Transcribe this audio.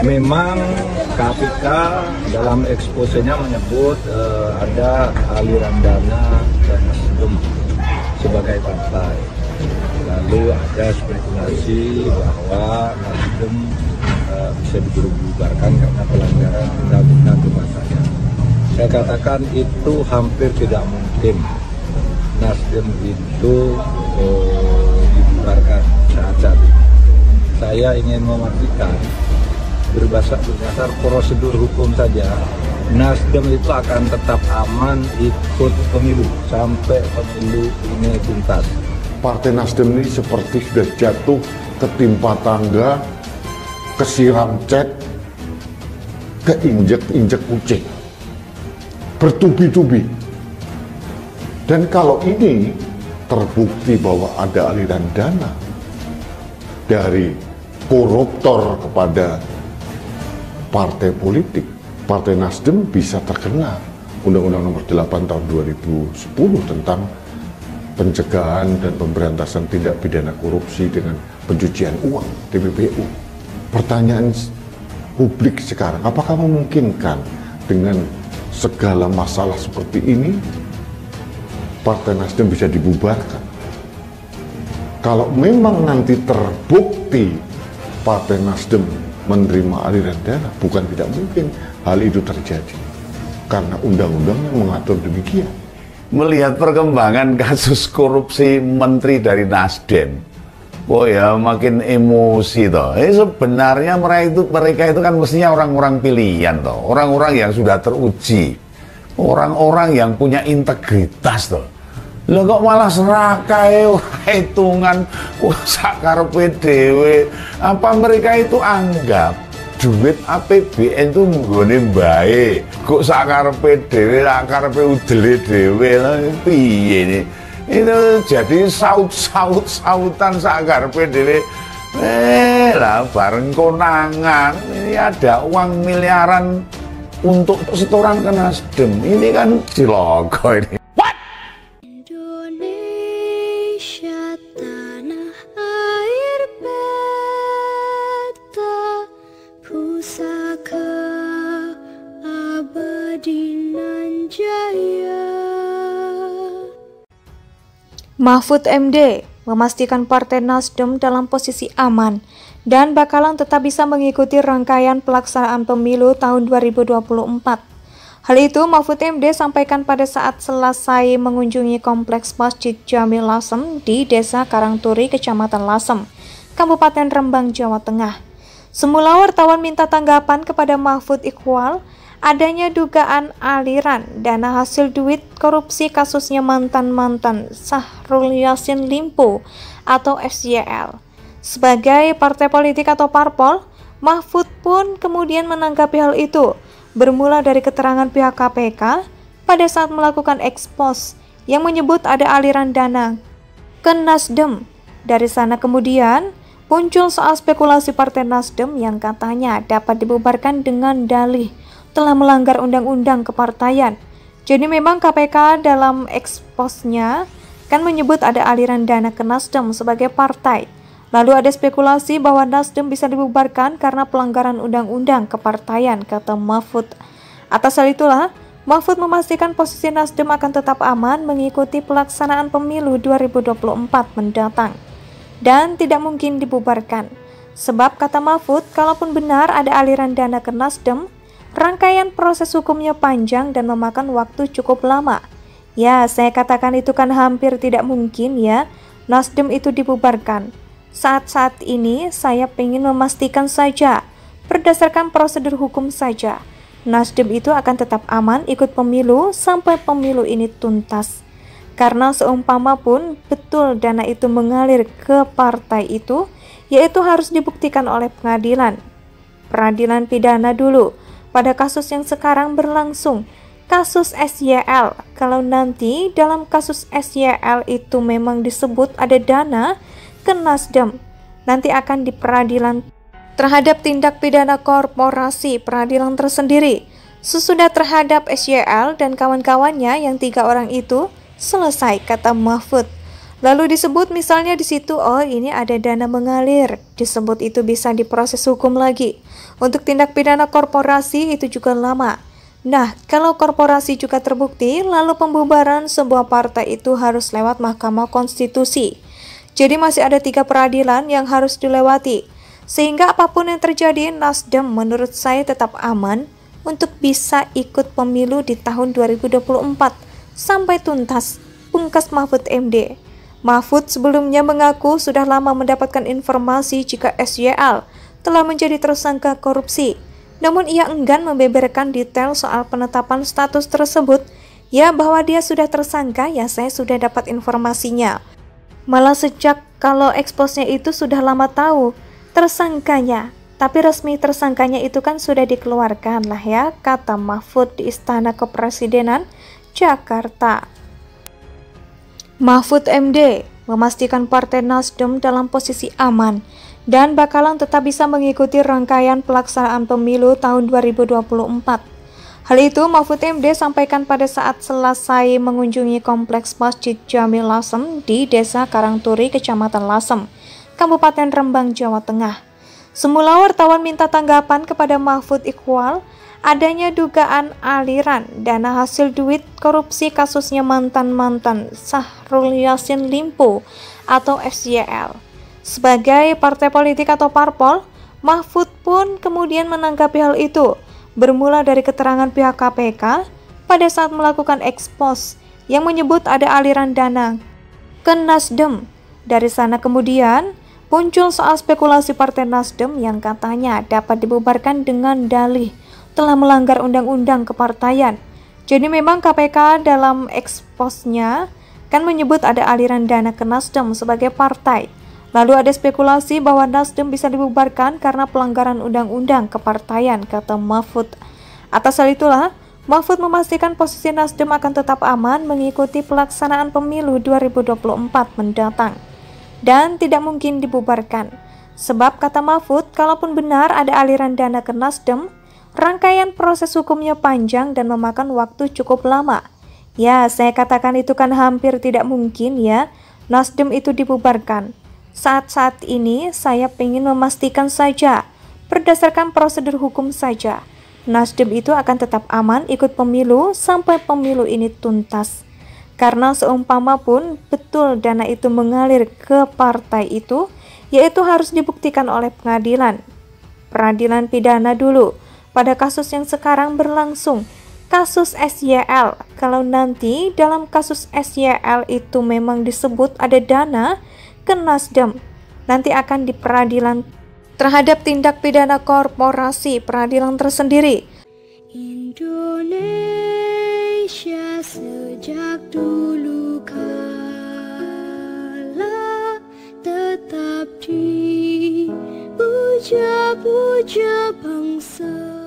Memang KPK dalam eksposenya menyebut ada aliran dana dan Nasdem sebagai partai. Lalu ada spekulasi bahwa Nasdem bisa dibubarkan karena pelanggaran undang-undang kepartaian. Saya katakan itu hampir tidak mungkin Nasdem itu dibubarkan saat ini. Saya ingin memastikan berdasar prosedur hukum saja, Nasdem itu akan tetap aman ikut pemilu sampai pemilu ini tuntas. Partai Nasdem ini seperti sudah jatuh ketimpa tangga, kesiram cat, keinjek-injek kucing, bertubi-tubi. Dan kalau ini terbukti bahwa ada aliran dana dari koruptor kepada partai politik, Partai Nasdem bisa terkena Undang-Undang Nomor 8 Tahun 2010 tentang pencegahan dan pemberantasan tindak pidana korupsi dengan pencucian uang, TPPU. Pertanyaan publik sekarang, apakah memungkinkan dengan segala masalah seperti ini Partai Nasdem bisa dibubarkan? Kalau memang nanti terbukti Partai Nasdem menerima aliran dana, bukan tidak mungkin hal itu terjadi karena undang-undangnya mengatur demikian. Melihat perkembangan kasus korupsi menteri dari Nasdem, oh ya makin emosi toh. Sebenarnya mereka itu kan mestinya orang-orang pilihan toh, orang-orang yang sudah teruji, orang-orang yang punya integritas toh. Lah kok malah serakae hitungan sakarepe dhewe. Apa mereka itu anggap duit APBN itu nggone bae, kok sakarepe dhewe, sakarepe udele dhewe lha piye ini? Itu jadi sautan sakarepe dhewe. Lah bareng konangan ini ada uang miliaran untuk setoran ke Nasdem. Ini kan cilaka ini. Mahfud MD memastikan Partai Nasdem dalam posisi aman dan bakalan tetap bisa mengikuti rangkaian pelaksanaan pemilu tahun 2024. Hal itu Mahfud MD sampaikan pada saat selesai mengunjungi kompleks Masjid Jami Lasem di Desa Karangturi, Kecamatan Lasem, Kabupaten Rembang, Jawa Tengah. Semula wartawan minta tanggapan kepada Mahfud Iqbal adanya dugaan aliran dana hasil duit korupsi kasusnya mantan Syahrul Yassin Limpo atau SYL. Sebagai partai politik atau parpol, Mahfud pun kemudian menanggapi hal itu, bermula dari keterangan pihak KPK pada saat melakukan ekspos yang menyebut ada aliran dana ke Nasdem. Dari sana kemudian muncul soal spekulasi Partai Nasdem yang katanya dapat dibubarkan dengan dalih telah melanggar undang-undang kepartaian. Jadi memang KPK dalam eksposnya kan menyebut ada aliran dana ke Nasdem sebagai partai. Lalu ada spekulasi bahwa Nasdem bisa dibubarkan karena pelanggaran undang-undang kepartaian, kata Mahfud. Atas hal itulah, Mahfud memastikan posisi Nasdem akan tetap aman mengikuti pelaksanaan pemilu 2024 mendatang dan tidak mungkin dibubarkan. Sebab kata Mahfud, kalaupun benar ada aliran dana ke Nasdem, rangkaian proses hukumnya panjang dan memakan waktu cukup lama. Ya, saya katakan itu kan hampir tidak mungkin ya, Nasdem itu dibubarkan. Saat-saat ini saya ingin memastikan saja, berdasarkan prosedur hukum saja, Nasdem itu akan tetap aman ikut pemilu sampai pemilu ini tuntas. Karena seumpama pun betul dana itu mengalir ke partai itu, yaitu harus dibuktikan oleh pengadilan. Peradilan pidana dulu. Pada kasus yang sekarang berlangsung, kasus SYL. Kalau nanti dalam kasus SYL itu memang disebut ada dana ke Nasdem, nanti akan di peradilan terhadap tindak pidana korporasi, peradilan tersendiri. Sesudah terhadap SYL dan kawan-kawannya yang 3 orang itu selesai, kata Mahfud. Lalu disebut misalnya di situ, oh ini ada dana mengalir, disebut itu bisa diproses hukum lagi. Untuk tindak pidana korporasi itu juga lama. Nah, kalau korporasi juga terbukti, lalu pembubaran sebuah partai itu harus lewat Mahkamah Konstitusi. Jadi masih ada 3 peradilan yang harus dilewati. Sehingga apapun yang terjadi, Nasdem menurut saya tetap aman untuk bisa ikut pemilu di tahun 2024 sampai tuntas, pungkas Mahfud MD. Mahfud sebelumnya mengaku sudah lama mendapatkan informasi jika SYL telah menjadi tersangka korupsi. Namun ia enggan membeberkan detail soal penetapan status tersebut. Ya, bahwa dia sudah tersangka, ya saya sudah dapat informasinya. Malah sejak kalau eksposnya itu sudah lama tahu tersangkanya. Tapi resmi tersangkanya itu kan sudah dikeluarkan lah ya, kata Mahfud di Istana Kepresidenan, Jakarta. Mahfud MD memastikan Partai Nasdem dalam posisi aman dan bakalan tetap bisa mengikuti rangkaian pelaksanaan pemilu tahun 2024. Hal itu Mahfud MD sampaikan pada saat selesai mengunjungi kompleks Masjid Jamil Lasem di Desa Karangturi, Kecamatan Lasem, Kabupaten Rembang, Jawa Tengah. Semula wartawan minta tanggapan kepada Mahfud Iqbal adanya dugaan aliran dana hasil duit korupsi kasusnya mantan Syahrul Yassin Limpo atau SYL. Sebagai partai politik atau parpol, Mahfud pun kemudian menanggapi hal itu, bermula dari keterangan pihak KPK pada saat melakukan ekspos yang menyebut ada aliran dana ke Nasdem. Dari sana kemudian muncul soal spekulasi Partai Nasdem yang katanya dapat dibubarkan dengan dalih telah melanggar undang-undang kepartaian. Jadi memang KPK dalam eksposnya kan menyebut ada aliran dana ke Nasdem sebagai partai. Lalu ada spekulasi bahwa Nasdem bisa dibubarkan karena pelanggaran undang-undang kepartaian, kata Mahfud. Atas hal itulah, Mahfud memastikan posisi Nasdem akan tetap aman mengikuti pelaksanaan pemilu 2024 mendatang dan tidak mungkin dibubarkan. Sebab kata Mahfud, kalaupun benar ada aliran dana ke Nasdem, rangkaian proses hukumnya panjang dan memakan waktu cukup lama. Ya, saya katakan itu kan hampir tidak mungkin ya, Nasdem itu dibubarkan. Saat-saat ini saya ingin memastikan saja, berdasarkan prosedur hukum saja, Nasdem itu akan tetap aman ikut pemilu sampai pemilu ini tuntas. Karena seumpama pun betul dana itu mengalir ke partai itu, yaitu harus dibuktikan oleh pengadilan. Peradilan pidana dulu. Pada kasus yang sekarang berlangsung, kasus SYL. Kalau nanti dalam kasus SYL itu memang disebut ada dana ke Nasdem, nanti akan di peradilan terhadap tindak pidana korporasi, peradilan tersendiri. Indonesia sejak dulu kala tetap dipuja-puja bangsa.